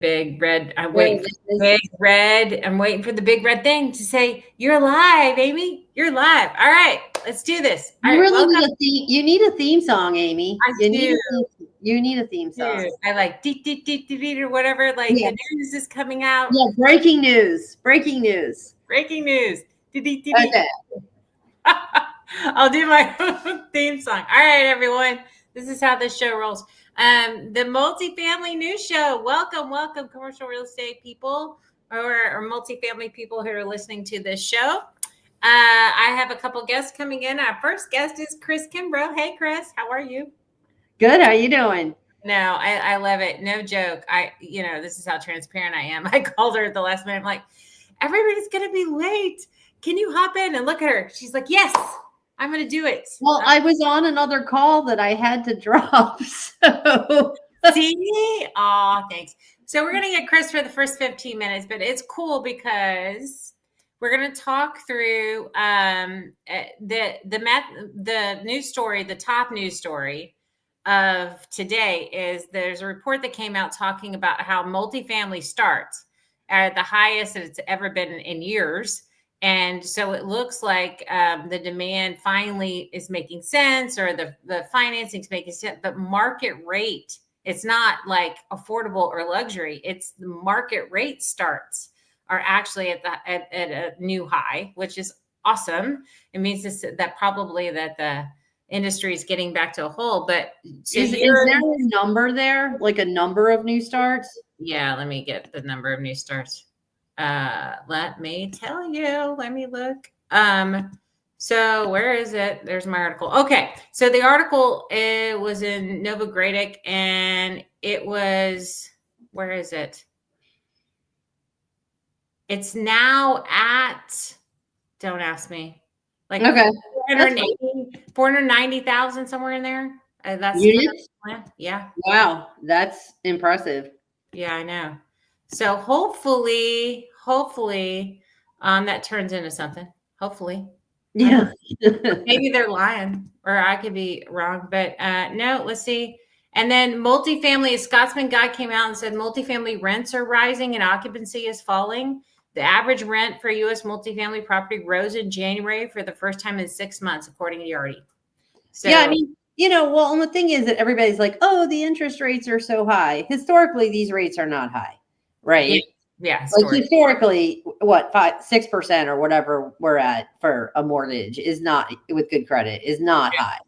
Big red. I'm waiting for the big red. I'm waiting for the big red thing to say, "You're live, Amy. You're live." All right, let's do this. All You right, really need a theme. You need a theme song, Amy. I do. You need a theme song. I like deet, deet, deet, deet, deet, or whatever. Like the news is coming out. Yeah, breaking news. Breaking news. Breaking news. Deet, deet, deet, Okay. I'll do my own theme song. All right, everyone. This is how this show rolls. The Multifamily News Show. Welcome, commercial real estate people or multifamily people who are listening to this show. I have a couple guests coming in. Our first guest is Chris Kimbrough. Hey, Chris, how are you? Good. How you doing? No, I love it. No joke. This is how transparent I am. I called her at the last minute. I'm like, everybody's going to be late. Can you hop in and look at her? She's like, yes. I'm going to do it. Well, I was on another call that I had to drop. So see? Oh, thanks. So we're going to get Chris for the first 15 minutes, but it's cool because we're going to talk through the news story. The top news story of today is there's a report that came out talking about how multifamily starts are the highest that it's ever been in years. And so it looks like the demand finally is making sense, or the financing is making sense, but market rate, it's not like affordable or luxury. It's the market rate starts are actually at a new high, which is awesome. It means that probably that the industry is getting back to a whole. But so is there a number there, like a number of new starts? Yeah, let me get the number of new starts. Let me tell you. Let me look. So where is it? There's my article. Okay, so the article was in Novogradic, and it was, where is it? It's now at, don't ask me, like okay, 490,000 somewhere in there. That's units? Yeah. Wow, that's impressive. Yeah, I know. So hopefully that turns into something. Hopefully. Yeah. Maybe they're lying, or I could be wrong, but no, let's see. And then multifamily, a Scotsman guy came out and said multifamily rents are rising and occupancy is falling. The average rent for U.S. multifamily property rose in January for the first time in 6 months, according to Yardi. So, yeah, I mean, well, and the thing is that everybody's like, oh, the interest rates are so high. Historically, these rates are not high, right? Yeah. Like historically, what, 5-6% or whatever we're at for a mortgage is not, with good credit, is not high.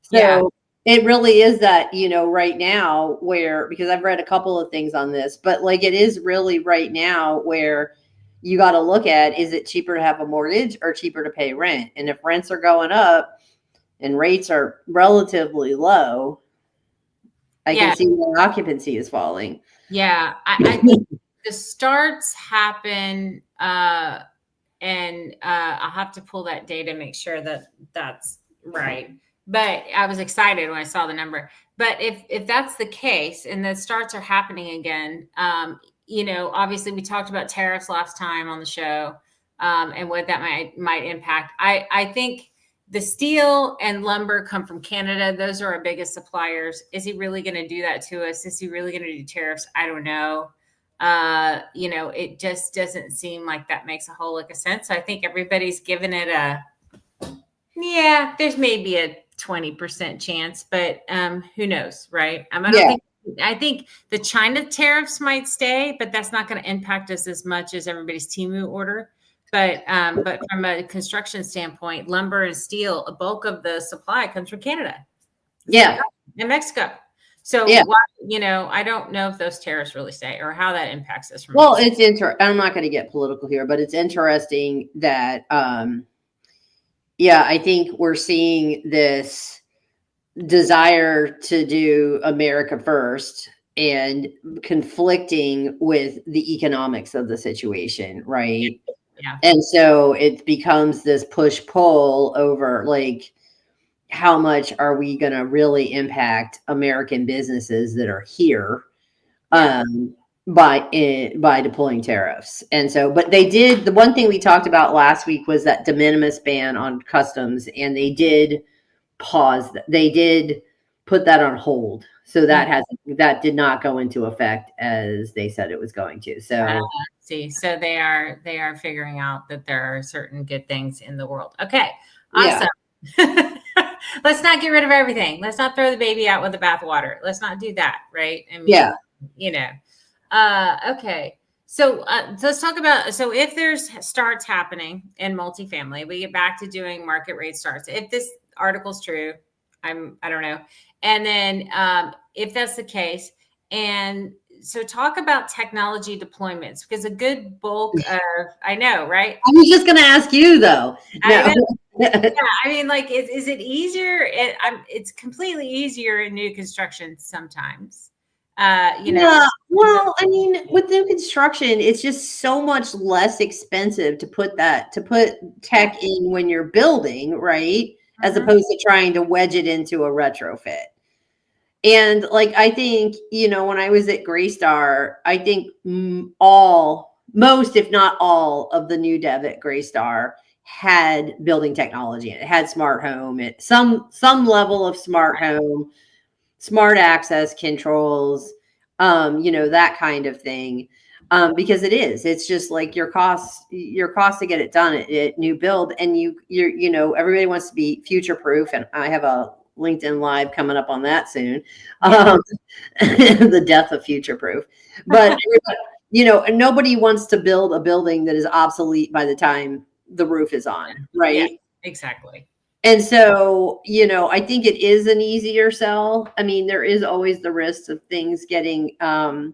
So it really is that, right now where, because I've read a couple of things on this, but like it is really right now where you got to look at, is it cheaper to have a mortgage or cheaper to pay rent? And if rents are going up and rates are relatively low, I can see where occupancy is falling. Yeah. I think the starts happen, and I'll have to pull that data, make sure that that's right. But I was excited when I saw the number. But if that's the case and the starts are happening again, obviously we talked about tariffs last time on the show, and what that might impact. I think the steel and lumber come from Canada. Those are our biggest suppliers. Is he really going to do that to us? Is he really going to do tariffs? I don't know. It just doesn't seem like that makes a whole lick of sense. I think everybody's given it there's maybe a 20% chance, but who knows, right? I think the China tariffs might stay, but that's not going to impact us as much as everybody's Temu order. But from a construction standpoint, lumber and steel, a bulk of the supply comes from Canada. Yeah. And Mexico. So, I don't know if those tariffs really stay or how that impacts us. Well, it's I'm not going to get political here, but it's interesting that, I think we're seeing this desire to do America first and conflicting with the economics of the situation, right? Yeah. And so it becomes this push-pull over, like, how much are we going to really impact American businesses that are here by deploying tariffs? And so, but they did, the one thing we talked about last week was that de minimis ban on customs, and they did pause. They did put that on hold So that did not go into effect as they said it was going to. So See, so they are figuring out that there are certain good things in the world. Okay, yeah, awesome. Let's not get rid of everything. Let's not throw the baby out with the bathwater. Let's not do that, right? I mean, yeah, okay. So let's talk about, so if there's starts happening in multifamily, we get back to doing market rate starts. If this article's true, I don't know. And then if that's the case, and so talk about technology deployments, because a good bulk of, I know, right? I was just going to ask you though. I No. know. Yeah, I mean, like, is it easier? It's completely easier in new construction sometimes. Yeah. Well, I mean, with new construction, it's just so much less expensive to put tech in when you're building, right? As Mhm. opposed to trying to wedge it into a retrofit. And like, I think, when I was at Greystar, I think most, if not all of the new dev at Greystar had building technology in it. It had smart home, some level of smart home, smart access controls, that kind of thing. Because it's just like your cost to get it done at new build. And everybody wants to be future proof. And I have a LinkedIn live coming up on that soon. Yeah. The death of future proof. But, nobody wants to build a building that is obsolete by the time the roof is on, Yeah, right? exactly. And so, I think it is an easier sell. I mean, there is always the risk of things getting, I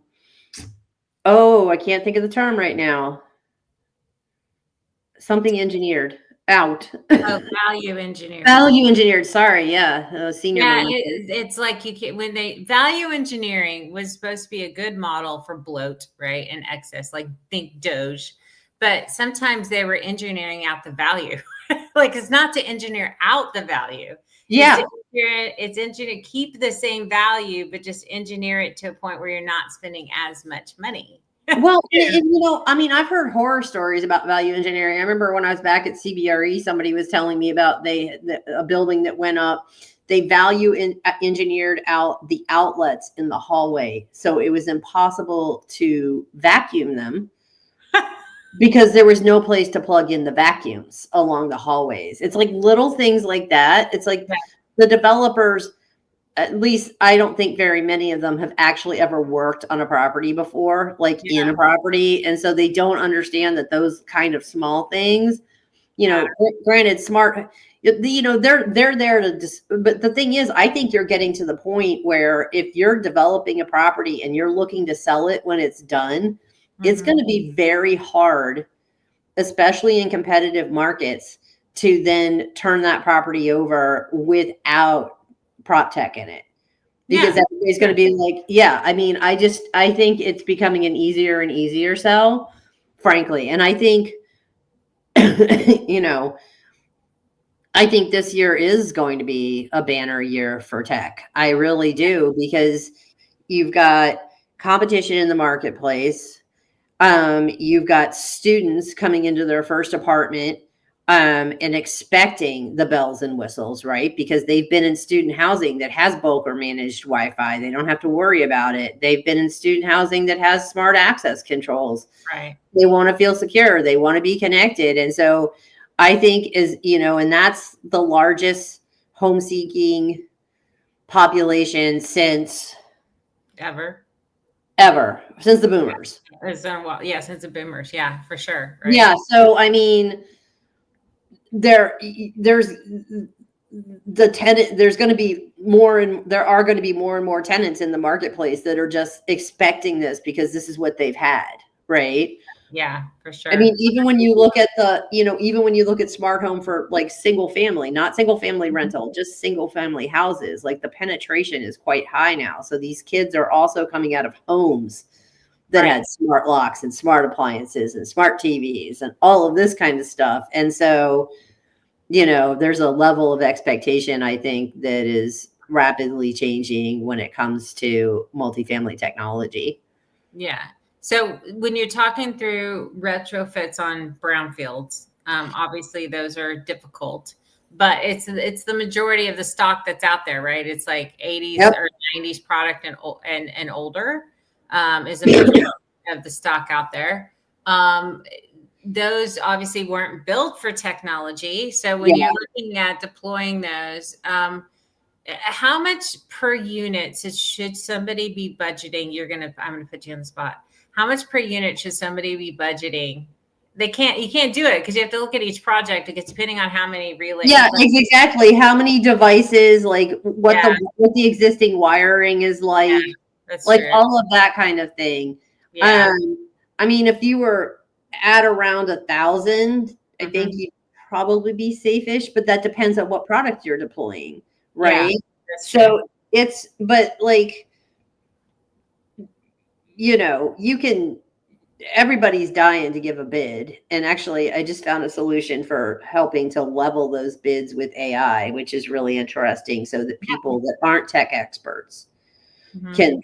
can't think of the term right now. Something engineered out. Oh, value engineering. Value engineered. Sorry. Yeah. Senior Yeah, moment. it's like you can, when they value engineering was supposed to be a good model for bloat, right? And excess, like think Doge. But sometimes they were engineering out the value. Like it's not to engineer out the value. Yeah. It's engineer keep the same value, but just engineer it to a point where you're not spending as much money. Well, I mean, I've heard horror stories about value engineering. I remember when I was back at CBRE, somebody was telling me about a building that went up. They engineered out the outlets in the hallway, so it was impossible to vacuum them because there was no place to plug in the vacuums along the hallways. It's like little things like that. It's like Yeah. the developers, at least I don't think very many of them have actually ever worked on a property before, like in a property. And so they don't understand that those kind of small things, granted smart, they're there to just, but the thing is, I think you're getting to the point where if you're developing a property and you're looking to sell it when it's done, it's going to be very hard, especially in competitive markets, to then turn that property over without prop tech in it, because Yeah. everybody's going to be like, yeah, I mean, I think it's becoming an easier and easier sell, frankly. And I think, I think this year is going to be a banner year for tech. I really do, because you've got competition in the marketplace. You've got students coming into their first apartment, and expecting the bells and whistles, right? Because they've been in student housing that has bulk or managed Wi-Fi. They don't have to worry about it. They've been in student housing that has smart access controls. Right. They want to feel secure. They want to be connected. And so I think and that's the largest home seeking population since Ever. since the boomers. Yeah, since the boomers. Yeah, for sure. Right. Yeah. So, I mean, there's going to be there are going to be more and more tenants in the marketplace that are just expecting this because this is what they've had, right? Yeah, for sure. I mean, even when you look at smart home for like not single family rental, just single family houses, like the penetration is quite high now. So these kids are also coming out of homes that had smart locks and smart appliances and smart TVs and all of this kind of stuff. And so, there's a level of expectation, I think, that is rapidly changing when it comes to multifamily technology. Yeah. So when you're talking through retrofits on brownfields, obviously those are difficult. but it's the majority of the stock that's out there, right? It's like 80s Yep. or 90s product and older is a majority of the stock out there. Those obviously weren't built for technology. So when Yeah. you're looking at deploying those, how much per unit should somebody be budgeting? I'm gonna put you on the spot. How much per unit should somebody be budgeting? You can't do it because you have to look at each project because depending on how many relay. Yeah, exactly. How many devices, like Yeah, what the existing wiring is yeah, that's like true. all of that kind of thing. Yeah. I mean, if you were at around 1,000, I think Hmm. you'd probably be safe-ish, but that depends on what product you're deploying, Yeah, right? that's true. So but like, you can everybody's dying to give a bid. And actually, I just found a solution for helping to level those bids with AI, which is really interesting so that people that aren't tech experts Hmm. can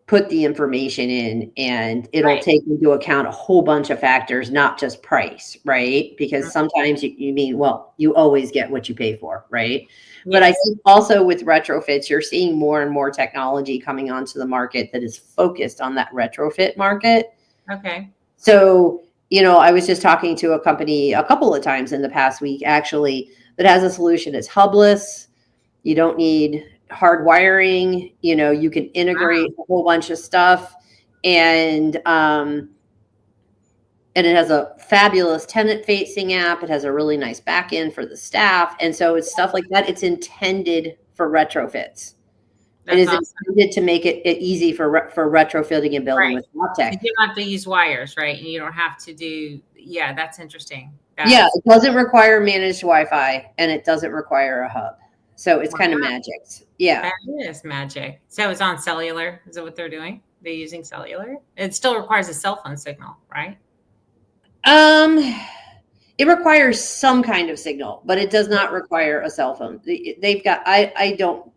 put the information in and it'll Right. take into account a whole bunch of factors, not just price, right? Because sometimes you mean, well, you always get what you pay for, right? But I Yes. think also with retrofits, you're seeing more and more technology coming onto the market that is focused on that retrofit market. Okay. So, I was just talking to a company a couple of times in the past week, actually, that has a solution. It's hubless. You don't need hard wiring. You can Wow. integrate a whole bunch of stuff, and and it has a fabulous tenant-facing app. It has a really nice back end for the staff, and so it's stuff like that. It's intended for retrofits. It That's is awesome. intended to make it easy for retrofitting and building Right. with PropTech. You don't have to use wires, right? And you don't have to do, yeah, that's interesting. Yeah, That's it doesn't require managed Wi-Fi and it doesn't require a hub. So it's wow. kind of magic. Yeah. That is magic. So it's on cellular. Is that what they're doing? They're using cellular. It still requires a cell phone signal, right? Um, it requires some kind of signal, but it does not require a cell phone. They've got, I don't,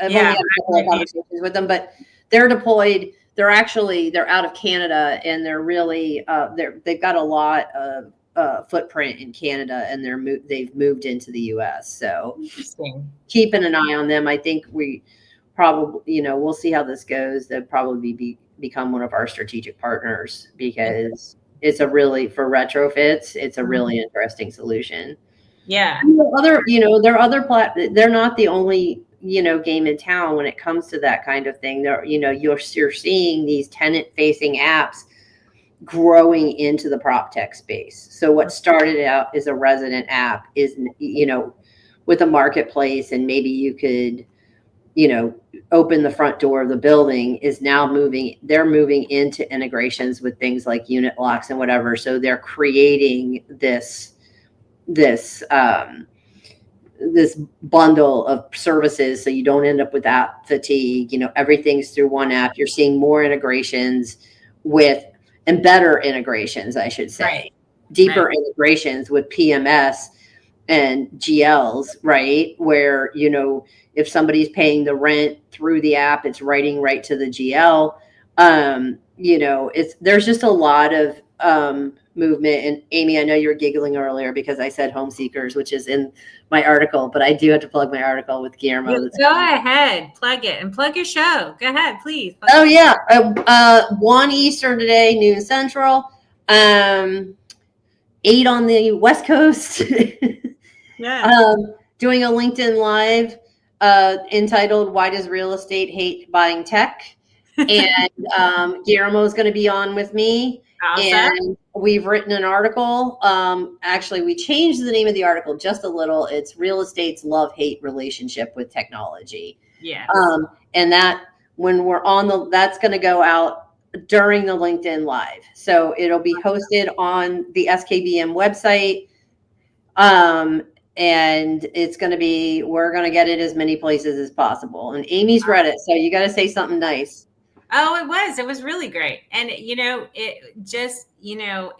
I've only Yeah, had a couple of conversations with them, but they're deployed. They're out of Canada and they're really, they've got a lot of footprint in Canada and they've moved into the US. So interesting. keeping an eye on them. I think we probably, we'll see how this goes. They'll probably become one of our strategic partners because it's for retrofits, it's a really interesting solution. Yeah. And there are other they're not the only, game in town when it comes to that kind of thing. You're seeing these tenant facing apps growing into the prop tech space. So what started out as a resident app is, with a marketplace and maybe you could, open the front door of the building is now they're moving into integrations with things like unit locks and whatever. So they're creating this this bundle of services so you don't end up with app fatigue. Everything's through one app. You're seeing more integrations with and better integrations, I should Right. say, deeper Right. integrations with PMS and GLs, right? Where, if somebody's paying the rent through the app, it's writing right to the GL. There's just a lot of movement. And Amy, I know you were giggling earlier because I said home seekers, which is in my article, but I do have to plug my article with Guillermo. Go ahead, plug it and plug your show. Go ahead, please. Oh yeah, 1 Eastern today, noon Central, 8 on the West Coast. Yeah. Doing a LinkedIn Live entitled "Why Does Real Estate Hate Buying Tech?" And Guillermo is going to be on with me. Awesome. And we've written an article. Actually, we changed the name of the article just a little. It's Real Estate's Love-Hate Relationship with Technology. Yes. And that's going to go out during the LinkedIn Live. So it'll be hosted on the SKBM website. And we're going to get it as many places as possible. And Amy's read it. So you got to say something nice. Oh, it was really great. And, it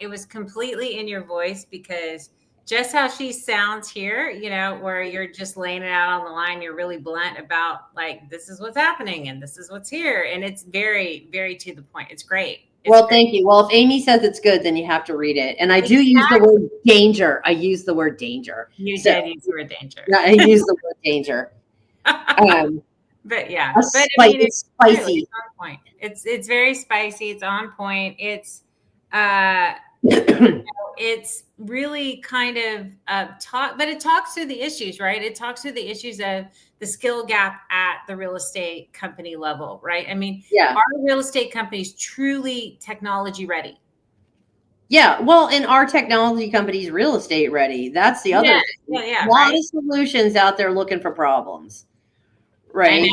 was completely in your voice because just how she sounds here, where you're just laying it out on the line, you're really blunt about like, this is what's happening and this is what's here. And it's very, very to the point. It's great. Well, thank you. Well, if Amy says it's good, then you have to read it. And I do Exactly. use the word danger. I use the word danger. You So did use the word danger. yeah, I use the word danger. But yeah, but I mean, It's it's true. spicy. It's on point. It's very spicy. It's on point. Uh, it's really kind of talk, but it talks through the issues, right? It talks through the issues of the skill gap at the real estate company level, right? I mean, Yeah. are real estate companies truly technology ready? Yeah. Well, and our technology company's real estate ready. That's the other Yeah, thing. yeah, A lot right. of solutions out there looking for problems. I Right.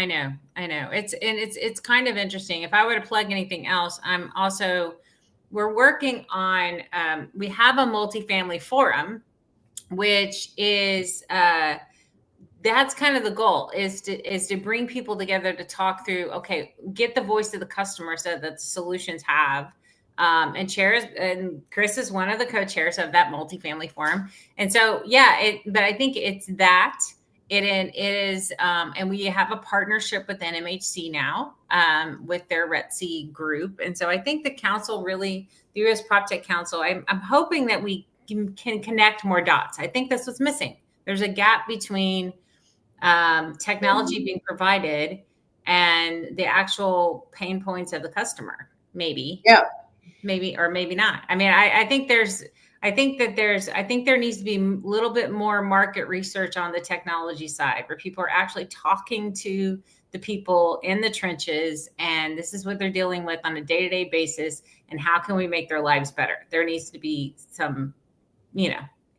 know. I know. It's kind of interesting. If I were to plug anything else, we're working on we have a multifamily forum, which is that's kind of the goal is to bring people together to talk through, okay, get the voice of the customer so that the solutions have and chairs, and Chris is one of the co-chairs of that multifamily forum. And so but I think it's that it is and we have a partnership with NMHC now with their RETC group. And so I think the council really, the US PropTech Council, I'm hoping that we can connect more dots. I think that's what's missing. There's a gap between technology being provided and the actual pain points of the customer. Maybe, Yeah. or maybe not. I mean, I think there needs to be a little bit more market research on the technology side where people are actually talking to the people in the trenches, and this is what they're dealing with on a day-to-day basis, and how can we make their lives better? There needs to be some,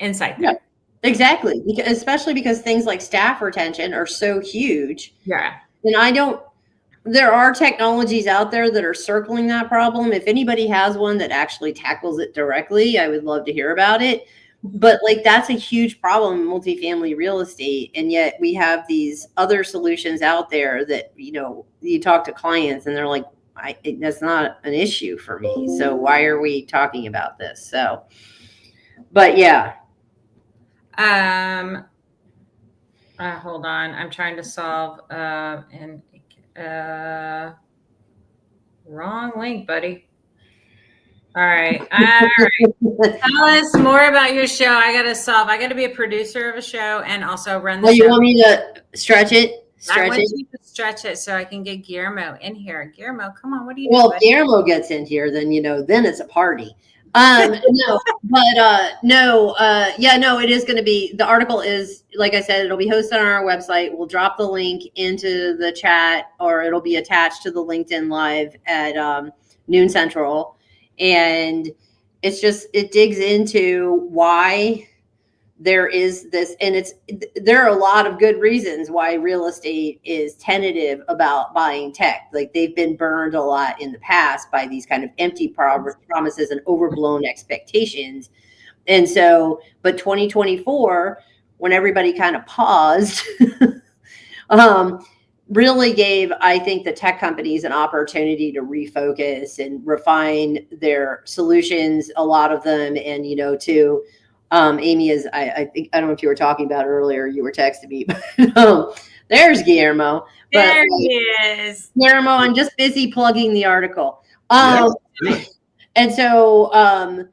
insight there. Yeah. Exactly. Because, especially because things like staff retention are so huge. Yeah. And there are technologies out there that are circling that problem. If anybody has one that actually tackles it directly, I would love to hear about it. But like that's a huge problem in multifamily real estate. And yet we have these other solutions out there that, you talk to clients and they're like, that's not an issue for me. So why are we talking about this? So, but yeah. Hold on. I'm trying to solve wrong link, buddy. All right. Tell us more about your show. I got to be a producer of a show and also run the Well, you show. want me to stretch it? I want you to stretch it so I can get Guillermo in here. Guillermo, come on. What are you Well, doing? if Guillermo gets in here, then then it's a party. No, but no, yeah, no, it is going to be. The article is, like I said, it'll be hosted on our website. We'll drop the link into the chat, or it'll be attached to the LinkedIn Live at noon Central, and it digs into why there is this, and there are a lot of good reasons why real estate is tentative about buying tech. Like they've been burned a lot in the past by these kind of empty promises and overblown expectations. And so, but 2024, when everybody kind of paused, really gave, I think, the tech companies an opportunity to refocus and refine their solutions, a lot of them, and to Amy, is I think, I don't know if you were talking about it earlier, you were texting me, but there's Guillermo. There he is. Guillermo, I'm just busy plugging the article. Yes. And so,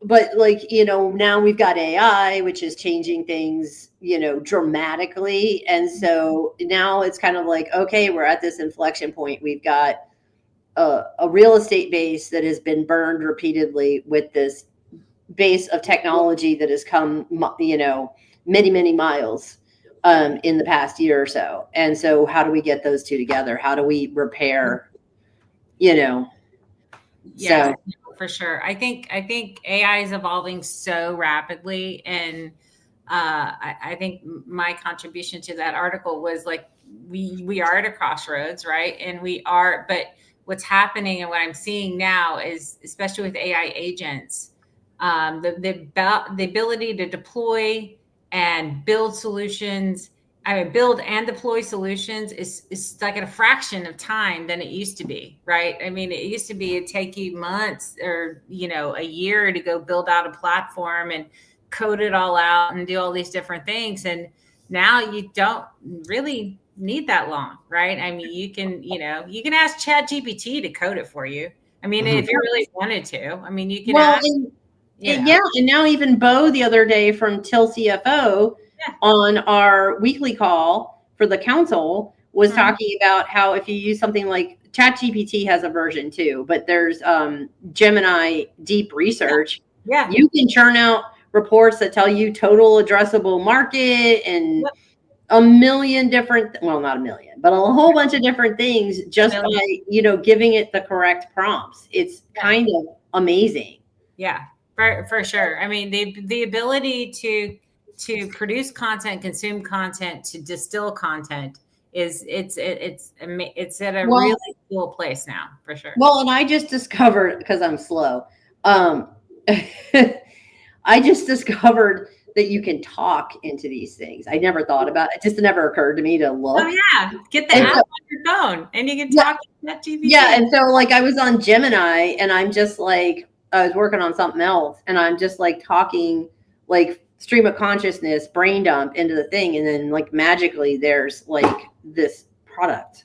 but now we've got AI, which is changing things, dramatically. And so now it's kind of like, okay, we're at this inflection point. We've got a real estate base that has been burned repeatedly with this base of technology that has come, many, many miles in the past year or so. And so how do we get those two together? How do we repair, Yeah, so. for sure. I think AI is evolving so rapidly, and I think my contribution to that article was like we are at a crossroads, right? And but what's happening and what I'm seeing now is, especially with AI agents, the ability to deploy and build solutions. I mean, build and deploy solutions is like at a fraction of time than it used to be, right? I mean, it used to be it'd take you months or a year to go build out a platform and code it all out and do all these different things. And now you don't really need that long, right? I mean, you can ask Chat GPT to code it for you. I mean, if you really wanted to, I mean, you can Well, ask, yeah, and now even Bo the other day from Till CFO yeah. on our weekly call for the council was Mhm. talking about how if you use something like ChatGPT has a version too, but there's Gemini Deep Research. Yeah. You can churn out reports that tell you total addressable market and Yep. a million different, well, not a million, but a whole bunch of different things just by, giving it the correct prompts. It's Yeah. kind of amazing. Yeah, for sure. I mean, the ability to produce content, consume content, to distill content it's at a Well, really cool place now, for sure. well, and I just discovered because I'm slow. Um, I just discovered that you can talk into these things. I never thought about it. It just never occurred to me to Oh look. yeah, get the And app so, on your phone, and you can yeah, talk to that yeah. GPT. And so, like, I was on Gemini, and I'm just like, I was working on something else, and I'm just like talking, like stream of consciousness, brain dump into the thing, and then like magically, there's like this product.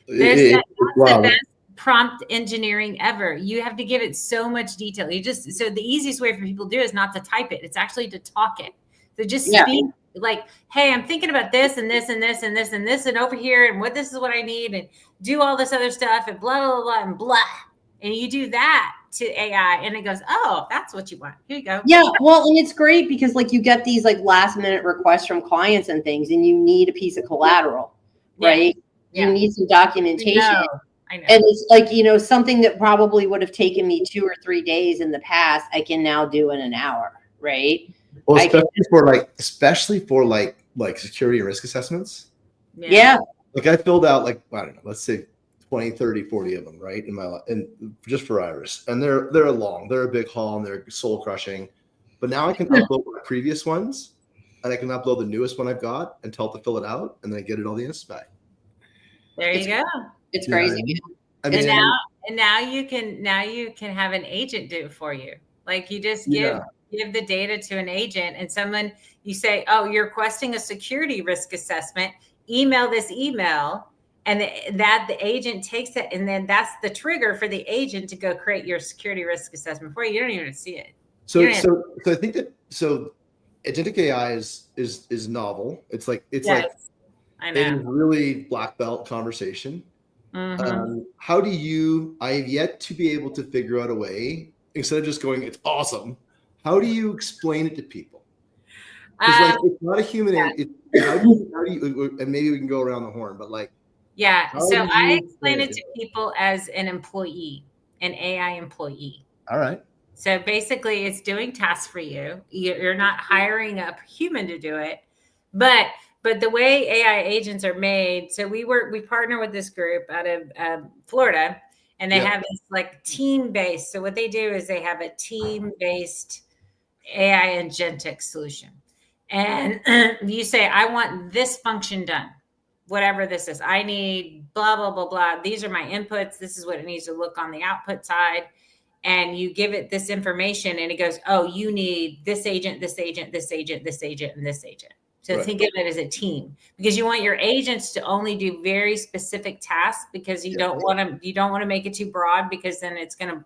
That's the Wow. best prompt engineering ever. You have to give it so much detail. So the easiest way for people to do it is not to type it. It's actually to talk it. So just Yeah. speak like, hey, I'm thinking about this and this and this and this and this and over here and this is what I need and do all this other stuff and blah blah blah and blah. And you do that to AI and it goes, oh, that's what you want. Here you go. Yeah, well, and it's great because like you get these like last minute requests from clients and things, and you need a piece of collateral, right? Yeah. You need some documentation. I know. And it's like, something that probably would have taken me 2 or 3 days in the past, I can now do in an hour, right? Well, especially for like security and risk assessments. Yeah. Like I filled out like, I don't know, let's say 20, 30, 40 of them, right? And just for Iris. And they're long, they're a big haul and they're soul crushing. But now I can upload my previous ones and I can upload the newest one I've got and tell it to fill it out and then get it all the instant back. There you go. It's crazy. I mean, and now you can have an agent do it for you. Like you just give the data to an agent and you say, oh, you're requesting a security risk assessment, email this email, and that the agent takes it. And then that's the trigger for the agent to go create your security risk assessment for you. You don't even see it. So I think that, agentic AI is novel. It's like, I know. a really black belt conversation. Mm-hmm. I have yet to be able to figure out a way, instead of just going, it's awesome. How do you explain it to people? Because it's not a human. How do you, and maybe we can go around the horn, but like, so I explain it to people as an employee, an AI employee. All right. So basically it's doing tasks for you. You're not hiring a human to do it, but the way AI agents are made, so we partner with this group out of Florida, and they have this like team-based. So what they do is they have a team-based AI agentic solution. And you say, I want this function done, whatever this is. I need blah, blah, blah, blah. These are my inputs. This is what it needs to look on the output side. And you give it this information and it goes, oh, you need this agent, this agent, this agent, this agent, and this agent. So think of it as a team, because you want your agents to only do very specific tasks, because you don't want to make it too broad, because then it's going to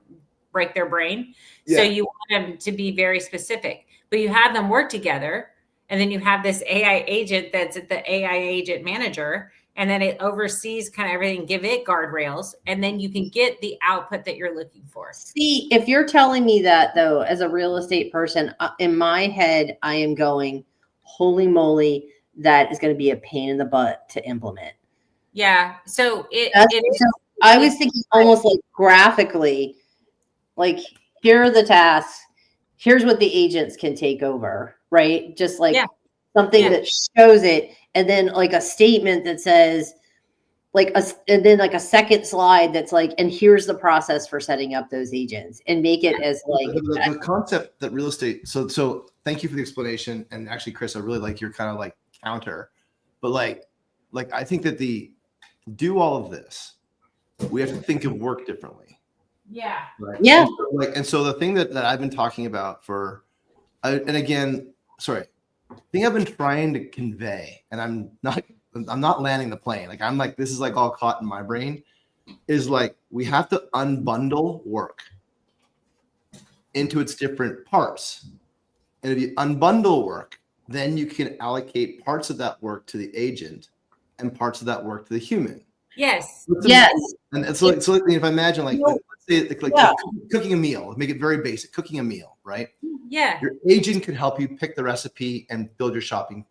break their brain. Yeah. So you want them to be very specific, but you have them work together. And then you have this AI agent that's the AI agent manager, and then it oversees kind of everything, give it guardrails, and then you can get the output that you're looking for. See, if you're telling me that, though, as a real estate person, in my head, I am going, holy moly, that is going to be a pain in the butt to implement. Yeah. So I was thinking almost like graphically, like here are the tasks, here's what the agents can take over, right? Just like something that shows it, and then like a statement that says and then like a second slide that's like, and here's the process for setting up those agents, and make it as like the concept that real estate. So thank you for the explanation. And actually, Chris, I really like your kind of like counter, but like I think that to do all of this, we have to think of work differently. Yeah. Right? Yeah. And so the thing that I've been talking about the thing I've been trying to convey, and I'm not I'm not landing the plane. Like I'm like, this is like all caught in my brain, is like we have to unbundle work into its different parts. And if you unbundle work, then you can allocate parts of that work to the agent and parts of that work to the human. Yes. Yes. And so if I imagine like, let's say like cooking a meal, make it very basic, cooking a meal, right? Yeah. Your agent could help you pick the recipe and build your shopping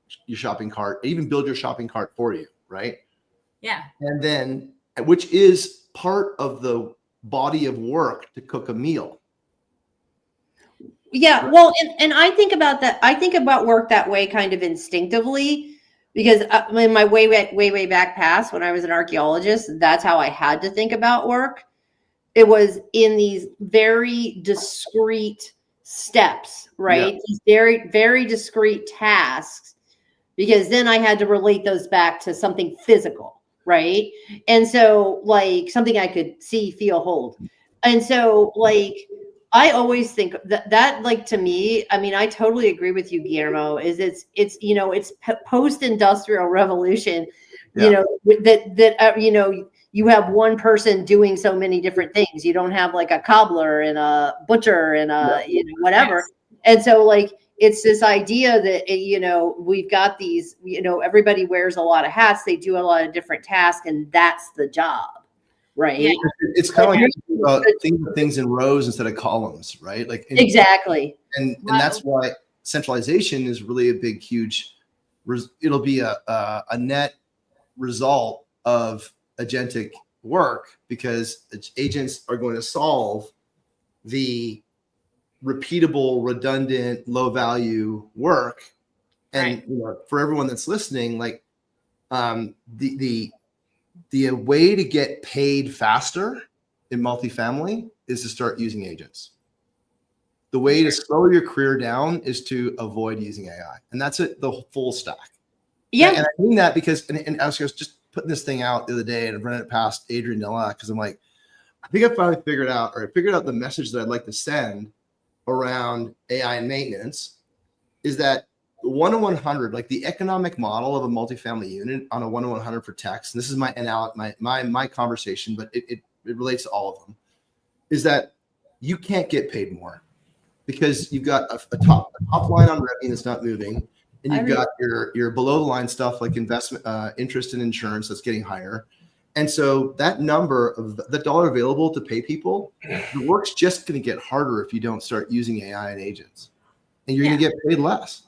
cart, even build your shopping cart for you, right? Yeah. And then, which is part of the body of work to cook a meal. Yeah, well, and I think about that. I think about work that way kind of instinctively because in my way back past when I was an archaeologist, that's how I had to think about work. It was in these very discrete steps, right? Yeah. These very, very discrete tasks, because then I had to relate those back to something physical, right? And so, like, something I could see, feel, hold. And so, like, I always think that like, to me, I mean, I totally agree with you, Guillermo, is it's post-industrial revolution, you have one person doing so many different things. You don't have like a cobbler and a butcher and a, whatever. Yes. And so, like, it's this idea that, we've got these, everybody wears a lot of hats. They do a lot of different tasks, and that's the job. Right. Yeah. It's kind of like things in rows instead of columns, right? Like exactly. And that's why centralization is really a big, huge. It'll be a net result of agentic work because agents are going to solve the repeatable, redundant, low value work. And for everyone that's listening, like the way to get paid faster in multifamily is to start using agents. The way to slow your career down is to avoid using AI. And that's it, the full stack. Yeah. And I mean that because, and I was just putting this thing out the other day and running it past Adrian Nella because I'm like, I think I finally figured out the message that I'd like to send around AI and maintenance is that 1 to 100, like the economic model of a multifamily unit on a 1 to 100 for techs, and this is my conversation, but it relates to all of them, is that you can't get paid more because you've got a top line on revenue that's not moving, and you've got your below the line stuff like investment, interest and insurance that's getting higher. And so that number of the dollar available to pay people, the work's just going to get harder if you don't start using AI and agents, and you're going to get paid less.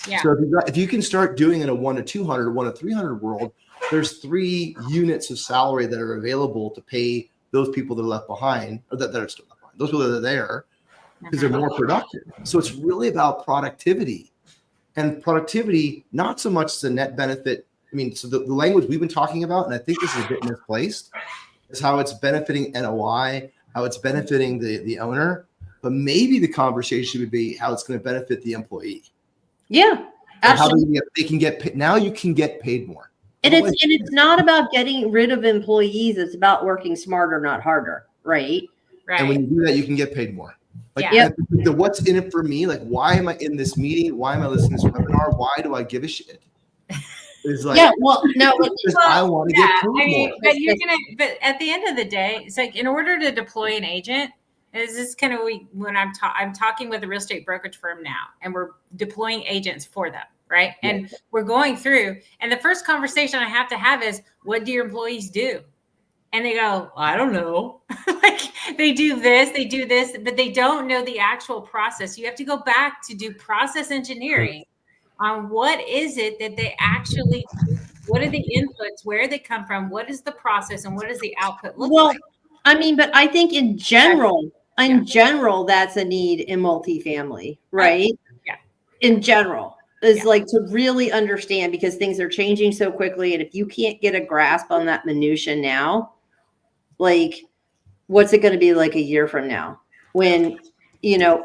Yeah. So if you can start doing in a 1 to 200, 1 to 300 world, there's 3 units of salary that are available to pay those people that are left behind, or that are still left behind, those people that are there because they're more productive. So it's really about productivity, and productivity, not so much the net benefit. I mean, so the language we've been talking about, and I think this is a bit misplaced, is how it's benefiting NOI, how it's benefiting the owner, but maybe the conversation would be how it's going to benefit the employee. Yeah, absolutely. How they can get paid. Now you can get paid more. And it's not about getting rid of employees. It's about working smarter, not harder. Right. Right. And when you do that, you can get paid more. Like what's in it for me? Like, why am I in this meeting? Why am I listening to this webinar? Why do I give a shit? It's like, I want to get paid more. But at the end of the day, it's like, in order to deploy an agent, is this kind of when I'm talking with a real estate brokerage firm now, and we're deploying agents for them, right? And we're going through, and the first conversation I have to have is, what do your employees do? And they go, I don't know. Like, they do this, but they don't know the actual process. You have to go back to do process engineering on what is it that they actually do? What are the inputs? Where they come from? What is the process, and what does the output look like? I mean, but I think in general, that's a need in multifamily, right? Yeah. In general, is like to really understand, because things are changing so quickly. And if you can't get a grasp on that minutia now, like, what's it going to be like a year from now when,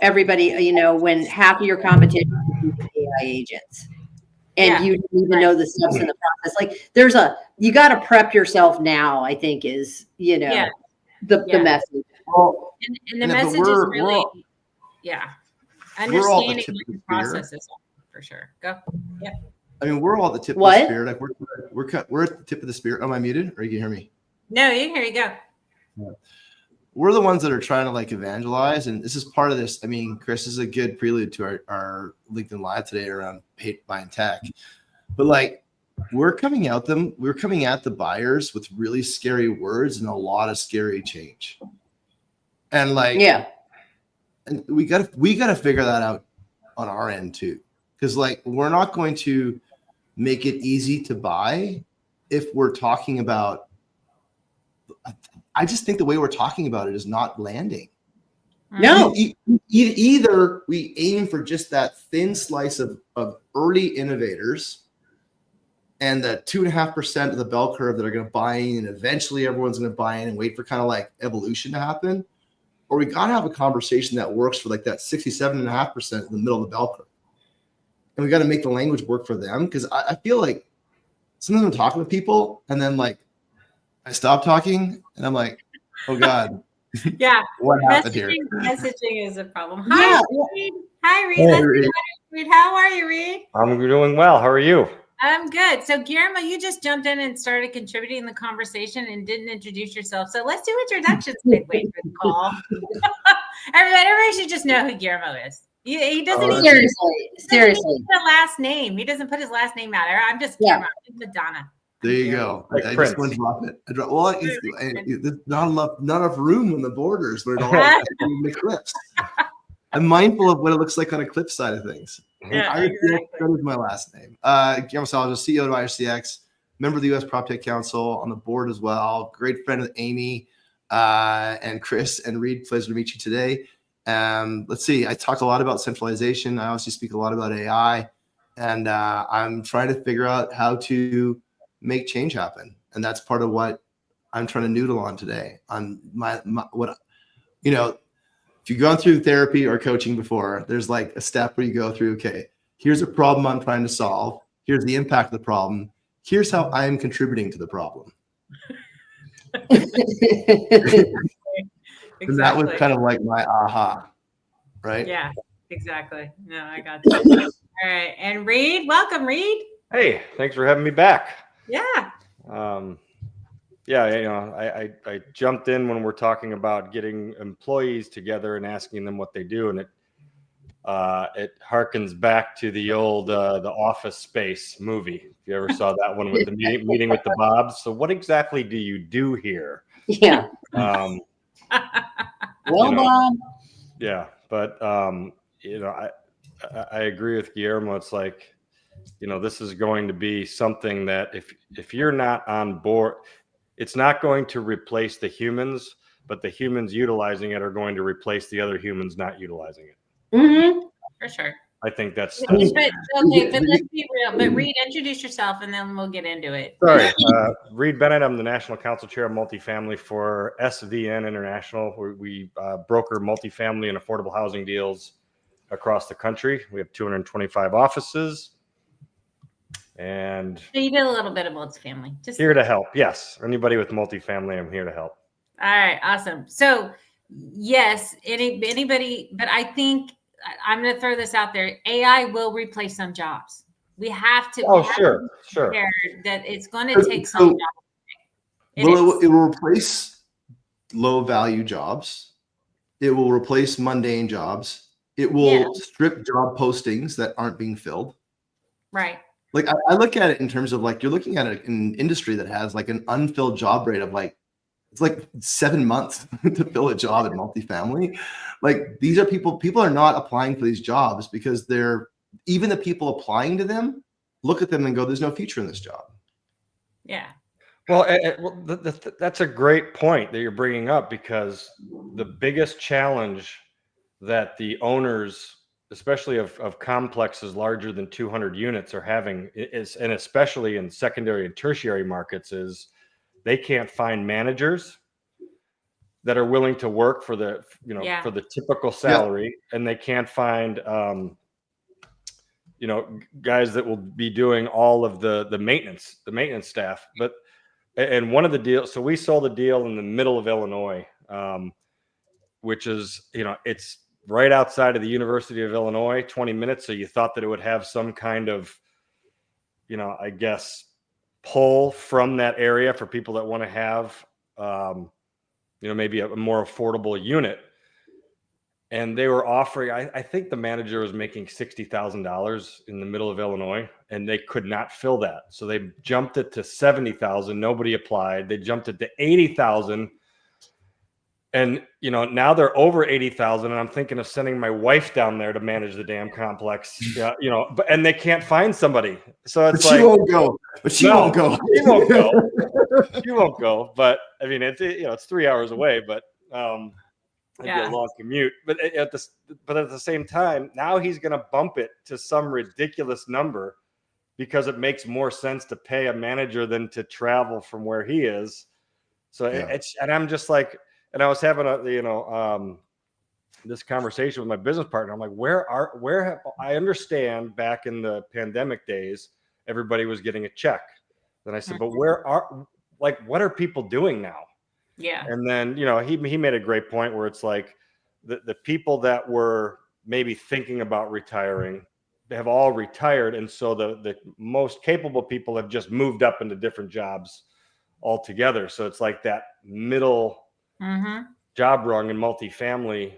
everybody, when half of your competition is AI agents and you don't even know the steps in the process? Like, you got to prep yourself now, I think is, the message. Well, and the message is really, understanding what the process is for sure. Go. Yeah. I mean, we're all at the tip of What? the spear. Like we're at the tip of the spear. Am I muted? Or you can hear me? No, here you go. We're the ones that are trying to like evangelize, and this is part of this. I mean, Chris, this is a good prelude to our LinkedIn Live today around buying tech. But like, we're coming at the buyers with really scary words and a lot of scary change. And like, Yeah. And we gotta figure that out on our end too, because like we're not going to make it easy to buy if we're talking about. I just think the way we're talking about it is not landing. No. Either we aim for just that thin slice of early innovators and the 2.5% of the bell curve that are going to buy in, and eventually everyone's going to buy in and wait for kind of like evolution to happen. Or we got to have a conversation that works for like that 67.5% in the middle of the bell curve. And we got to make the language work for them. Because I feel like sometimes I'm talking to people and then like I stop talking and I'm like, oh God. Yeah. What happened here? Messaging is a problem. Yeah. Hi, Reed. Hi, Reed. Hey, Let's Reed. see Reed. How are you, Reed? I'm doing well. How are you? I'm good. So, Guillermo, you just jumped in and started contributing in the conversation and didn't introduce yourself. So let's do introductions midway through the call. everybody should just know who Guillermo is. He doesn't even Seriously. put a last name. He doesn't put his last name out there. I'm just Guillermo. I'm Madonna. There you go. Like I Prince. just want to drop it. There's not enough room on the borders where it all in the clips. I'm mindful of what it looks like on a clip side of things. Yeah, That is my last name. Guillermo Salazar, CEO of IRCX, member of the U.S. PropTech Council, on the board as well. Great friend of Amy and Chris and Reed. Pleasure to meet you today. Let's see. I talk a lot about centralization. I also speak a lot about AI, and I'm trying to figure out how to make change happen. And that's part of what I'm trying to noodle on today. On what if you've gone through therapy or coaching before, there's like a step where you go through, okay, here's a problem I'm trying to solve. Here's the impact of the problem. Here's how I am contributing to the problem. Exactly. And that was kind of like my aha, right? Yeah, exactly. No, I got you. All right. And Reed, welcome, Reed. Hey, thanks for having me back. Yeah. I jumped in when we're talking about getting employees together and asking them what they do, and it harkens back to the old The Office Space movie. If you ever saw that one with the meeting with the Bobs. So what exactly do you do here? Yeah. Bob. Yeah, but I agree with Guillermo. It's like, this is going to be something that if you're not on board, it's not going to replace the humans, but the humans utilizing it are going to replace the other humans not utilizing it. Mm-hmm. For sure. I think that's but let's be real. But Reed, introduce yourself and then we'll get into it. Sorry. Reed Bennett. I'm the National Council Chair of Multifamily for SVN International. We broker multifamily and affordable housing deals across the country. We have 225 offices. And so you did a little bit of multifamily. Just here to help. Yes. Anybody with multifamily, I'm here to help. All right. Awesome. So yes, anybody, but I think I'm going to throw this out there. AI will replace some jobs. We have to. Sure. That it's going to take some jobs. It will replace low value jobs. It will replace mundane jobs. It will strip job postings that aren't being filled. Right. Like I look at it in terms of like, you're looking at an industry that has like an unfilled job rate of like, it's like 7 months to fill a job in multifamily. Like these are people are not applying for these jobs because even the people applying to them look at them and go, there's no future in this job. Yeah. Well, that's a great point that you're bringing up, because the biggest challenge that the owners, especially of complexes larger than 200 units, are having is, and especially in secondary and tertiary markets, is they can't find managers that are willing to work for the for the typical salary, and they can't find guys that will be doing all of the maintenance staff. And one of the deals, so we sold a deal in the middle of Illinois, which is it's right outside of the University of Illinois, 20 minutes. So you thought that it would have some kind of I guess, pull from that area for people that want to have, maybe a more affordable unit. And they were offering, I think the manager was making $60,000 in the middle of Illinois, and they could not fill that. So they jumped it to 70,000. Nobody applied. They jumped it to 80,000. And, now they're over 80,000, and I'm thinking of sending my wife down there to manage the damn complex, and they can't find somebody. So it's she won't go. But she won't go. She won't go. She won't go. But I mean, it's 3 hours away, but, it'd be a long commute, but at the same time, now he's going to bump it to some ridiculous number because it makes more sense to pay a manager than to travel from where he is. So and I'm just like, and I was having this conversation with my business partner. I'm like, I understand back in the pandemic days, everybody was getting a check. Then I said, but what are people doing now? Yeah. And then, he made a great point where it's like the people that were maybe thinking about retiring, they have all retired. And so the most capable people have just moved up into different jobs altogether. So it's like that middle job rung in multifamily,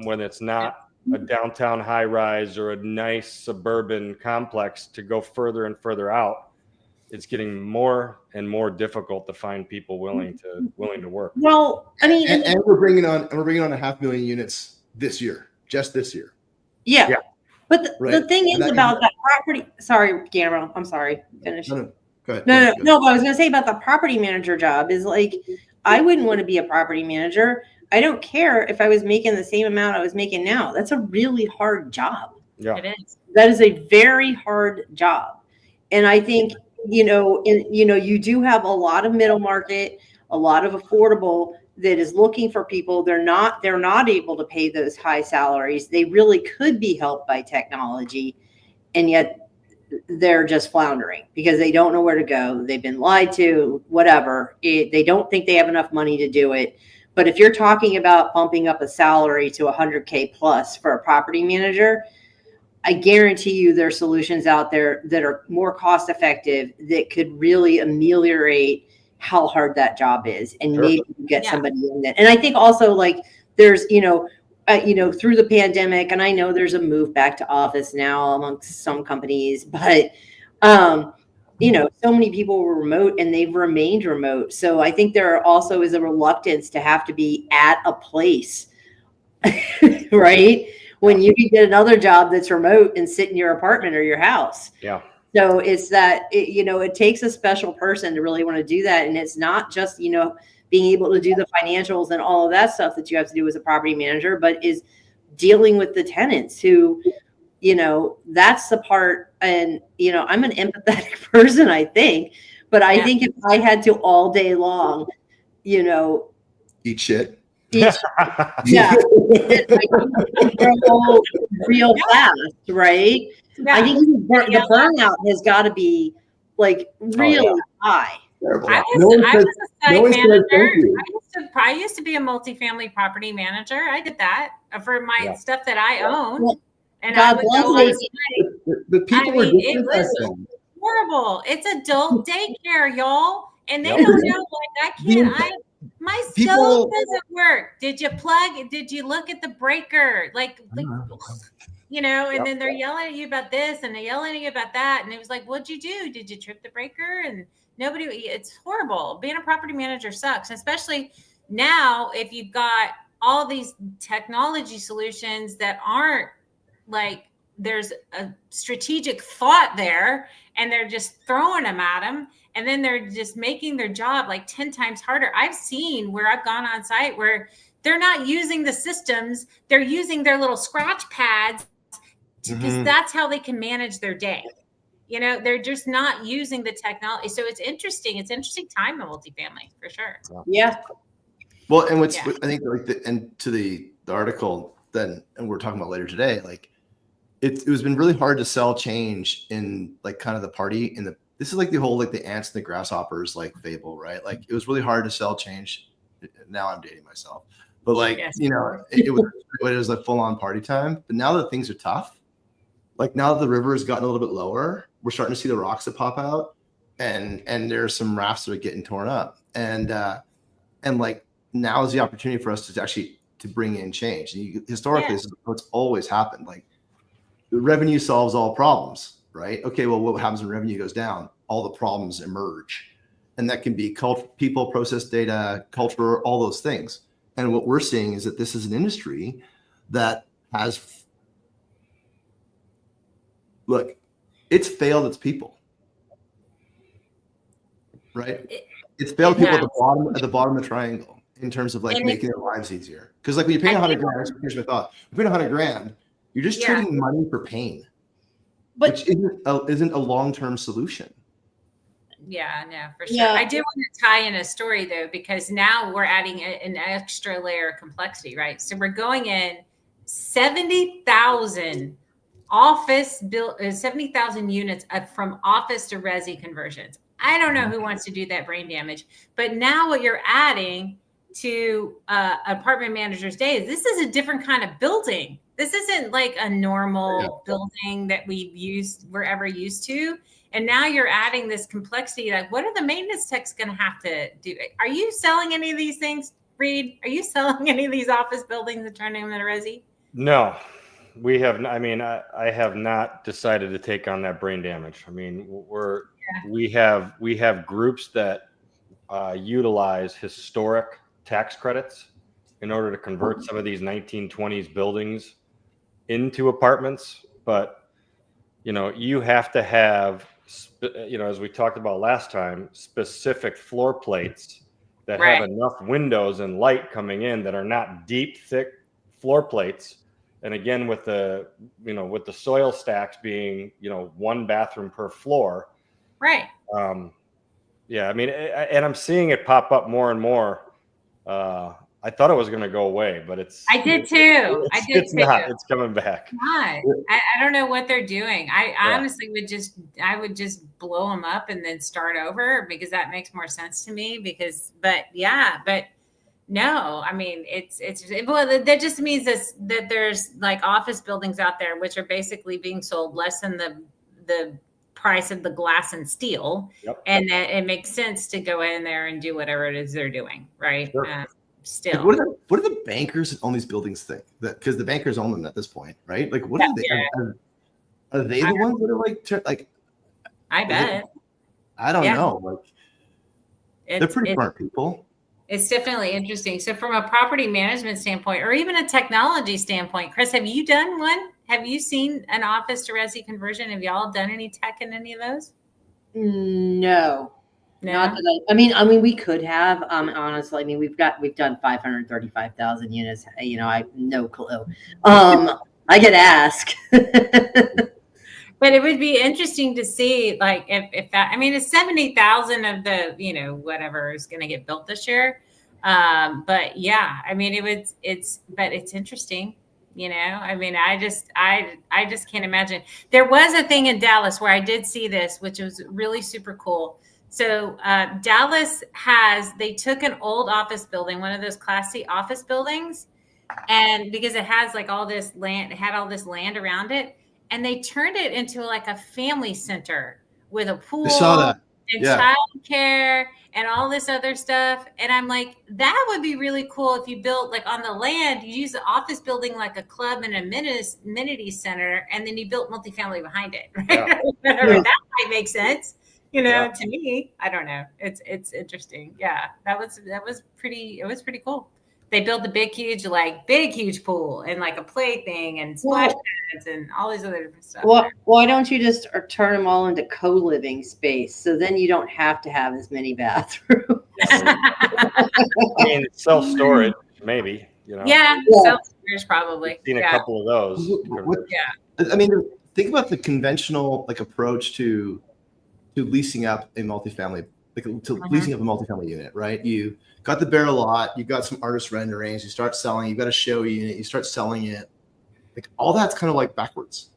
when it's not a downtown high rise or a nice suburban complex, to go further and further out. It's getting more and more difficult to find people willing to work. Well, I mean, and we're bringing on 500,000 units this year, just this year. Yeah. But the thing is about that property. Sorry, Gabriel. I'm sorry. Finish. No, go ahead. No. What I was going to say about the property manager job is like, I wouldn't want to be a property manager. I don't care if I was making the same amount I was making now. That's a really hard job. Yeah, it is. That is a very hard job, and I think. You do have a lot of middle market, a lot of affordable that is looking for people. They're not able to pay those high salaries. They really could be helped by technology, and yet they're just floundering because they don't know where to go. They've been lied to, whatever. They don't think they have enough money to do it. But if you're talking about bumping up a salary to 100K plus for a property manager, I guarantee you there are solutions out there that are more cost effective that could really ameliorate how hard that job is and maybe get somebody in it. And I think also like there's, through the pandemic, and I know there's a move back to office now amongst some companies, but, so many people were remote and they've remained remote. So I think there also is a reluctance to have to be at a place, right? When you can get another job that's remote and sit in your apartment or your house. Yeah. So it's that, it takes a special person to really want to do that. And it's not just, being able to do the financials and all of that stuff that you have to do as a property manager, but is dealing with the tenants who, that's the part. And, I'm an empathetic person, I think, but I think if I had to all day long, eat shit. Real fast, right? Yeah. I think the burnout has got to be like really high. I was a site manager. I used to be a multifamily property manager. I did that for my stuff that I own. Well, and God I would go on site. The people were it was horrible. It's adult daycare, y'all. And they don't know, my stove doesn't work. Did you look at the breaker? And then they're yelling at you about this and they're yelling at you about that. And it was like, what'd you do? Did you trip the breaker? And it's horrible. Being a property manager sucks, especially now if you've got all these technology solutions that aren't like, there's a strategic thought there and they're just throwing them at them. And then they're just making their job like 10 times harder. I've seen where I've gone on site where they're not using the systems. They're using their little scratch pads because that's how they can manage their day. They're just not using the technology. So it's interesting. It's an interesting time in multifamily for sure. Yeah. Well, and I think to the article then, and we're talking about later today, like it was been really hard to sell change in like kind of the party this is like the whole, like the ants and the grasshoppers, like fable, right? Like it was really hard to sell change. Now I'm dating myself, but like, it was like full on party time, but now that things are tough, like now that the river has gotten a little bit lower, we're starting to see the rocks that pop out, and there's some rafts that are getting torn up, and like now is the opportunity for us to actually to bring in change. Historically, this is what's always happened. Like revenue solves all problems, right? Okay, well, what happens when revenue goes down? All the problems emerge, and that can be culture, people, process, data, culture, all those things. And what we're seeing is that this is an industry that has, look, it's failed its people, right? It's failed people at the bottom of the triangle in terms of like making their lives easier. Because like when you pay 100 grand, here's my thought: you pay 100 grand, you're just trading money for pain, which isn't a long-term solution. Yeah, no, for sure. I did want to tie in a story though, because now we're adding an extra layer of complexity, right? So we're going in 70,000 70,000 units from office to resi conversions. I don't know who wants to do that brain damage, but now what you're adding to apartment managers' day is this is a different kind of building. This isn't like a normal building that we're ever used to. And now you're adding this complexity. Like, what are the maintenance techs going to have to do? Are you selling any of these things, Reed? Are you selling any of these office buildings and turning them into resi? No, we have. I mean, I have not decided to take on that brain damage. I mean, we have groups that utilize historic tax credits in order to convert some of these 1920s buildings into apartments. But, you know, you have to have, as we talked about last time, specific floor plates that have enough windows and light coming in that are not deep, thick floor plates. And again, with the soil stacks being, one bathroom per floor. Right. Yeah. I mean, and I'm seeing it pop up more and more. I thought it was going to go away, but I did too. It's not. It's coming back. Not. I don't know what they're doing. I honestly would just blow them up and then start over, because that makes more sense to me. But no, I mean, that just means that there's like office buildings out there which are basically being sold less than the price of the glass and steel, and that it makes sense to go in there and do whatever it is they're doing, right? Sure. Still, like what do the bankers that own these buildings think? That because the bankers own them at this point, right? Like, what are they? Are they the ones that are like? I bet. I don't know. Like, they're pretty smart people. It's definitely interesting. So, from a property management standpoint, or even a technology standpoint, Chris, have you done one? Have you seen an office to resi conversion? Have y'all done any tech in any of those? No. Not that I mean, we could have, honestly. I mean, we've done 535,000 units. I have no clue. I could ask. But it would be interesting to see, like, if that, I mean, it's 70,000 of the, whatever is going to get built this year. But yeah, I mean, but it's interesting, I mean, I just can't imagine. There was a thing in Dallas where I did see this, which was really super cool. So Dallas they took an old office building, one of those Class C office buildings, and because it has like all this land, it had all this land around it, and they turned it into like a family center with a pool. I saw that. And childcare and all this other stuff. And I'm like, that would be really cool if you built like on the land, you use the office building like a club and amenity center, and then you built multifamily behind it. Right? Yeah. That might make sense. To me, I don't know. It's interesting. Yeah, it was pretty cool. They built a big, huge pool and like a play thing and splash pads and all these other different stuff. Well, why don't you just turn them all into co-living space? So then you don't have to have as many bathrooms. I mean, self-storage, maybe. Yeah, self-storage probably. I've seen a couple of those. I mean, think about the conventional approach to leasing up a multifamily, leasing up a multifamily unit, right? You got the bare lot, you got some artist renderings, you start selling, you got a show unit, you start selling it. Like all that's kind of like backwards.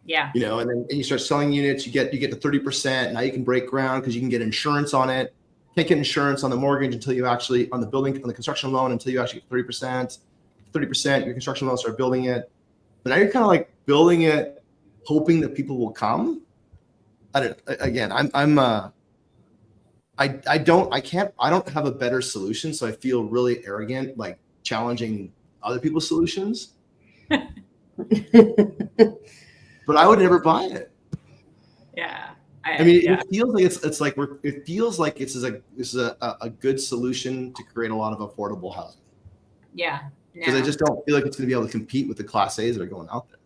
Yeah. And then you start selling units, you get to 30%. Now you can break ground because you can get insurance on it. Can't get insurance on the mortgage until you actually on the construction loan until you actually get 30%. 30%, your construction loan, start building it. But now you're kind of like building it, hoping that people will come. I don't. Again, I don't have a better solution, so I feel really arrogant, like challenging other people's solutions. But I would never buy it. Yeah. I mean, yeah. it feels like it's like it feels like this is a good solution to create a lot of affordable housing. Yeah. Because I just don't feel like it's going to be able to compete with the Class A's that are going out there.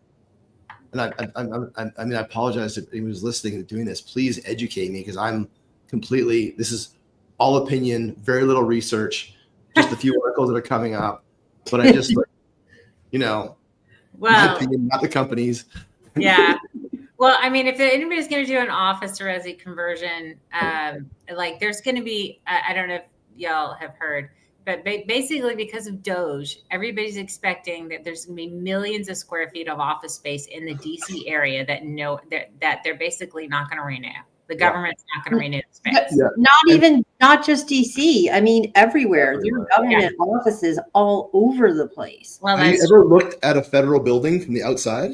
And I mean, I apologize if anyone who's listening to doing this. Please educate me, because I'm completely. This is all opinion, very little research, just a few articles that are coming up. But I just, my opinion, not the company's. Yeah. Well, I mean, if anybody's going to do an office to resi conversion, like there's going to be, I don't know if y'all have heard, but basically because of Doge, everybody's expecting that there's going to be millions of square feet of office space in the DC area that they're basically not going to renew. The government's not going to renew the space. Not just DC. I mean, everywhere. There are government offices all over the place. Well, have you ever looked at a federal building from the outside?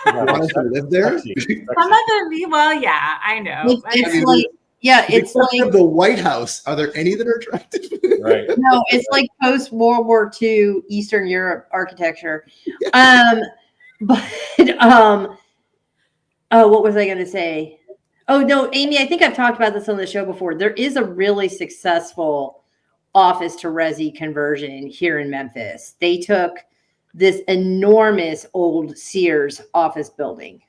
Want to live there? Some of them, well, yeah, I know. It's like the White House. Are there any that are attractive? Right. No, it's like post World War II Eastern Europe architecture. But what was I going to say? Oh no, Amy, I think I've talked about this on the show before. There is a really successful office to resi conversion here in Memphis. They took this enormous old Sears office building.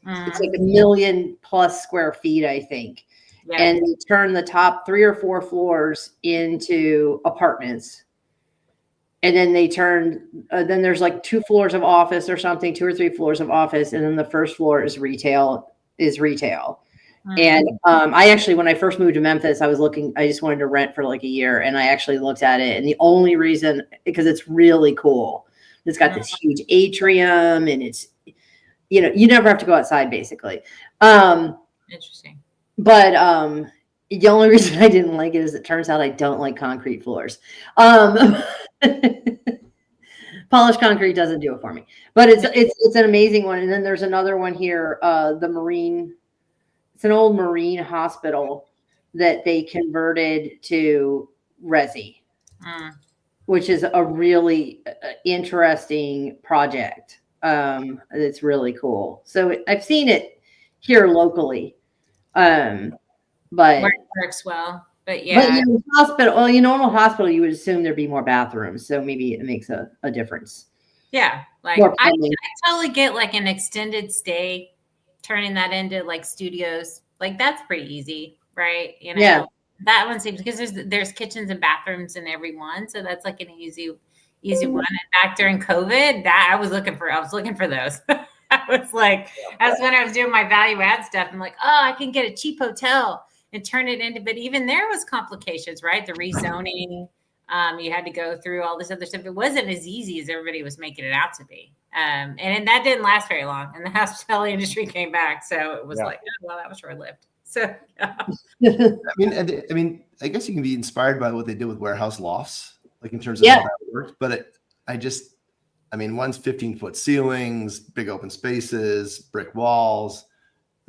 It's like 1 million+ square feet, I think. Yeah. And they turned the top 3 or 4 floors into apartments. And then they turned, then there's like 2 floors of office or something, 2 or 3 floors of office. And then the first floor is retail. And I actually, when I first moved to Memphis, I just wanted to rent for like a year. And I actually looked at it. And the only reason, because it's really cool. It's got this huge atrium, and it's, you never have to go outside basically. Interesting. But the only reason I didn't like it is it turns out I don't like concrete floors. Polished concrete doesn't do it for me, but it's an amazing one. And then there's another one here, it's an old Marine hospital that they converted to resi, which is a really interesting project. It's really cool. So I've seen it here locally, but it works well. But yeah, but hospital, normal hospital, you would assume there'd be more bathrooms, so maybe it makes a difference. Yeah, like I totally get like an extended stay, turning that into like studios. Like that's pretty easy, right? Yeah. That one seems, because there's kitchens and bathrooms in every one, so that's like an easy one. And back during COVID, I was looking for those. I was like, that's when I was doing my value add stuff. I'm like, oh, I can get a cheap hotel and turn it into, but even there was complications, right? The rezoning, you had to go through all this other stuff. It wasn't as easy as everybody was making it out to be. And that didn't last very long. And the hospitality industry came back. So it was like, oh, well, that was short-lived. So, I mean, I guess you can be inspired by what they did with warehouse lofts, like in terms of how that worked. But one's 15-foot ceilings, big open spaces, brick walls.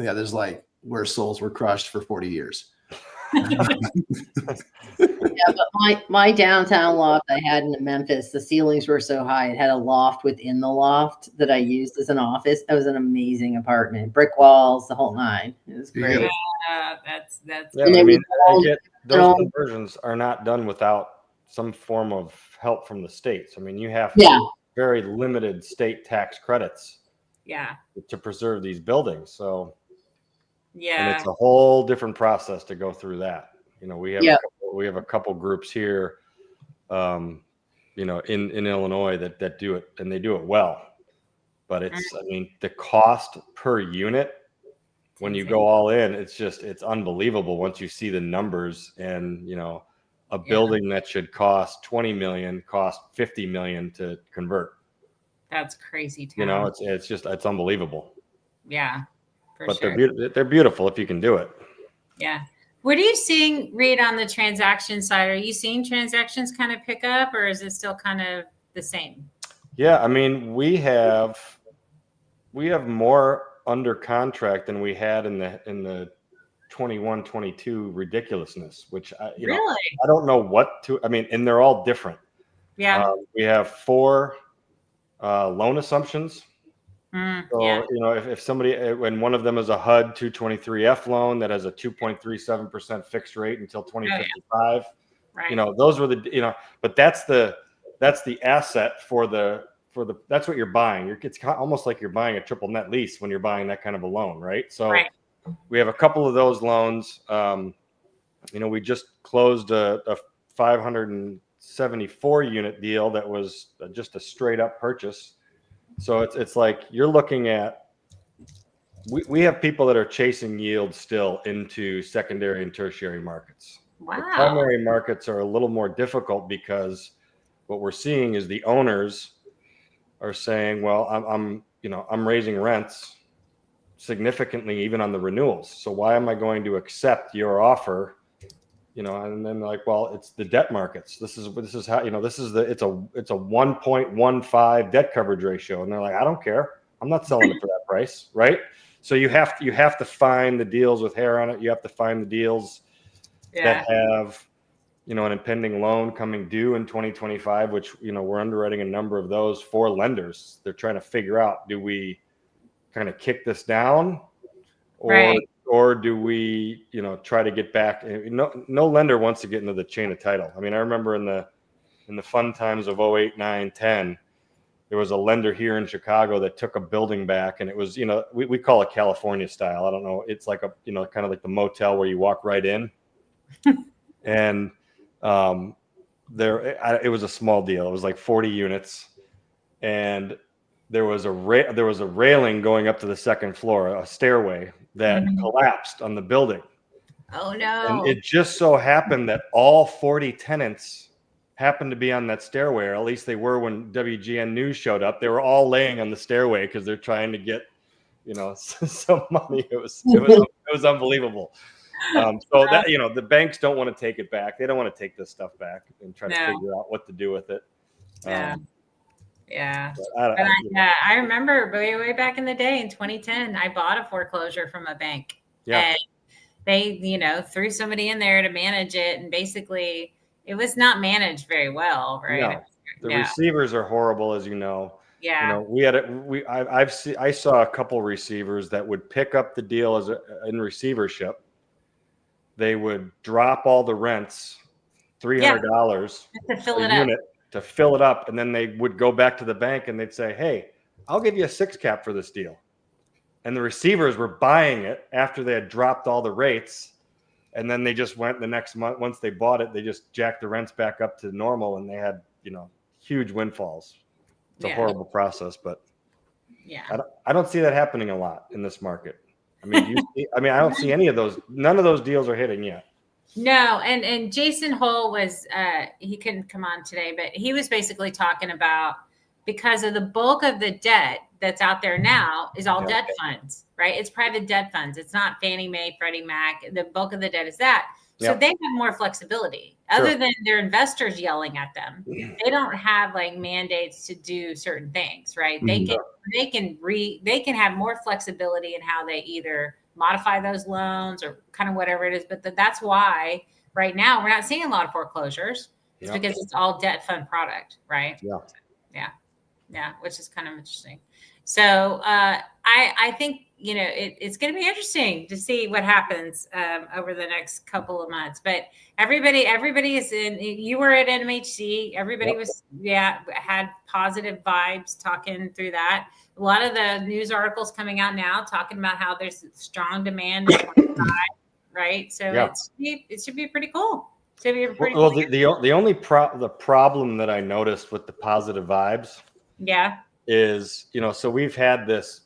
Yeah, there's like where souls were crushed for 40 years. But my downtown loft I had in Memphis, the ceilings were so high, it had a loft within the loft that I used as an office. It was an amazing apartment, brick walls, the whole 9. It was great. Yeah, that's. Yeah, I mean, those conversions are not done without some form of help from the states. I mean, you have very limited state tax credits. Yeah. To preserve these buildings, so. Yeah. And it's a whole different process to go through that. We have a couple groups here, in Illinois that do it, and they do it well. But it's, I mean, the cost per unit when you go all in, it's unbelievable once you see the numbers. And a building that should cost $20 million cost $50 million to convert. That's crazy. It's unbelievable. Yeah. But they're beautiful if you can do it. Yeah. What are you seeing, Reed, on the transaction side? Are you seeing transactions kind of pick up, or is it still kind of the same? Yeah, I mean, we have more under contract than we had in the 21-22 ridiculousness, which I don't know what to. I mean, and they're all different. Yeah. We have 4 loan assumptions. So, if somebody, when one of them is a HUD 223F loan that has a 2.37% fixed rate until 2055, those were but that's the asset for the that's what you're buying. It's almost like you're buying a triple net lease when you're buying that kind of a loan, right? So we have a couple of those loans. We just closed a 574 unit deal that was just a straight up purchase. So it's like you're looking at, we have people that are chasing yield still into secondary and tertiary markets. Wow. The primary markets are a little more difficult because what we're seeing is the owners are saying, well, I'm raising rents significantly even on the renewals. So why am I going to accept your offer? And then they're like, well, it's the debt markets. This is how, it's a 1.15 debt coverage ratio. And they're like, I don't care. I'm not selling it for that price. Right. So you have to find the deals with hair on it. You have to find the deals that have, an impending loan coming due in 2025, which, we're underwriting a number of those for lenders. They're trying to figure out, do we kind of kick this down or do we, try to get back? No lender wants to get into the chain of title. I mean, I remember in the fun times of 08, 9, 10, there was a lender here in Chicago that took a building back, and it was, we call it California style. I don't know. It's like kind of like the motel where you walk right in. And it was a small deal. It was like 40 units, and there was a railing going up to the second floor, a stairway that collapsed on the building. Oh no. And it just so happened that all 40 tenants happened to be on that stairway, or at least they were when WGN News showed up. They were all laying on the stairway because they're trying to get, some money. It was unbelievable. So that, the banks don't want to take it back. They don't want to take this stuff back and try to figure out what to do with it. I remember way back in the day in 2010, I bought a foreclosure from a bank. And they, threw somebody in there to manage it. And basically it was not managed very well, right? No, the receivers are horrible, as you know. Yeah. I saw a couple receivers that would pick up the deal in receivership. They would drop all the rents, $300 to fill a it unit to fill it up. And then they would go back to the bank and they'd say, hey, I'll give you a 6 cap for this deal. And the receivers were buying it after they had dropped all the rates. And then they just went the next month. Once they bought it, they just jacked the rents back up to normal, and they had, huge windfalls. It's a horrible process, but I don't see that happening a lot in this market. I mean, I don't see any of those. None of those deals are hitting yet. No. And Jason Hull was, he couldn't come on today, but he was basically talking about, because of the bulk of the debt that's out there now is all debt funds, right? It's private debt funds. It's not Fannie Mae, Freddie Mac. The bulk of the debt is that. So they have more flexibility other than their investors yelling at them. They don't have like mandates to do certain things, right? They can have more flexibility in how they either modify those loans or kind of whatever it is. But that's why right now we're not seeing a lot of foreclosures. It's because it's all debt fund product, right? Yeah, which is kind of interesting. So I think, it's going to be interesting to see what happens over the next couple of months. But everybody is in. You were at NMHC. Everybody was, had positive vibes talking through that. A lot of the news articles coming out now talking about how there's strong demand in 25, right? So it should be pretty cool. The only problem that I noticed with the positive vibes is, so we've had this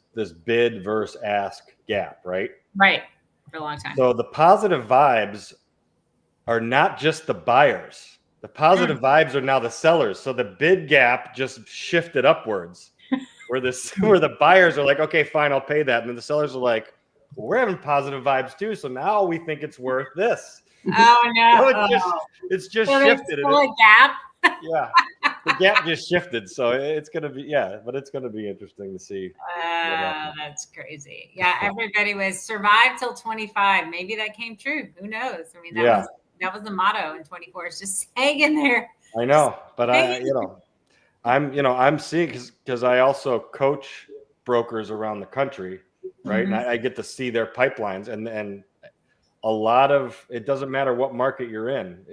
bid versus ask gap, right? Right. For a long time. So the positive vibes are not just the buyers. The positive vibes are now the sellers. So the bid gap just shifted upwards where the buyers are like, okay, fine, I'll pay that. And then the sellers are like, well, we're having positive vibes too. So now we think it's worth this. Oh no. So it's just shifted. Still a gap. Yeah. the gap just shifted, so it's gonna be but it's gonna be interesting to see. That's crazy. Yeah, everybody was survive till 25. Maybe that came true. Who knows? I mean, that was the motto in 24. It's just hang in there. I know, but I'm seeing because I also coach brokers around the country, right? Mm-hmm. And I get to see their pipelines, and a lot of it doesn't matter what market you're in.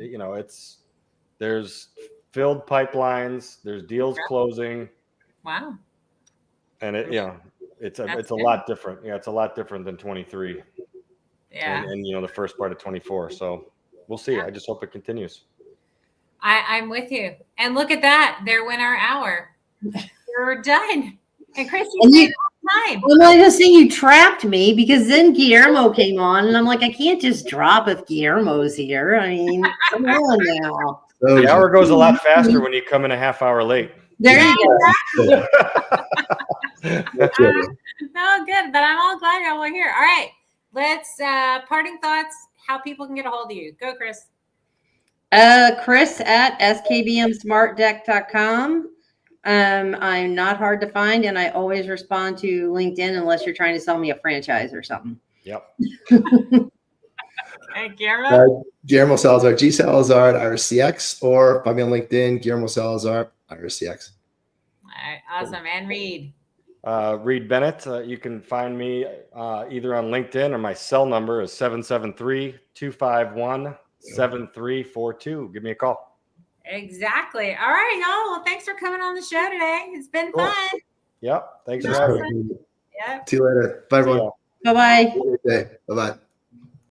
There's filled pipelines, there's deals closing. Wow. And it's a lot different. Yeah, it's a lot different than 23. Yeah. And the first part of 24. So we'll see. I just hope it continues. I'm with you. And look at that. There went our hour. We're done. And Chris, you time. Well, I just think you trapped me because then Guillermo came on, and I'm like, I can't just drop if Guillermo's here. I mean, come on now. The hour goes a lot faster when you come in a half hour late. There you go. No, good. But I'm all glad y'all were here. All right. Let's parting thoughts, how people can get a hold of you. Go, Chris. Chris at skbmsmartdeck.com. I'm not hard to find, and I always respond to LinkedIn unless you're trying to sell me a franchise or something. Yep. Hey, Guillermo. Guillermo Salazar, G Salazar at IrisCX, or find me on LinkedIn, Guillermo Salazar, IrisCX. All right, awesome. And Reed. Reed Bennett. You can find me either on LinkedIn, or my cell number is 773-251-7342. Give me a call. Exactly. All right, y'all. Well, thanks for coming on the show today. It's been fun. Yep. Thanks for having me. Yep. See you later. Bye, everyone. Bye-bye. Bye-bye.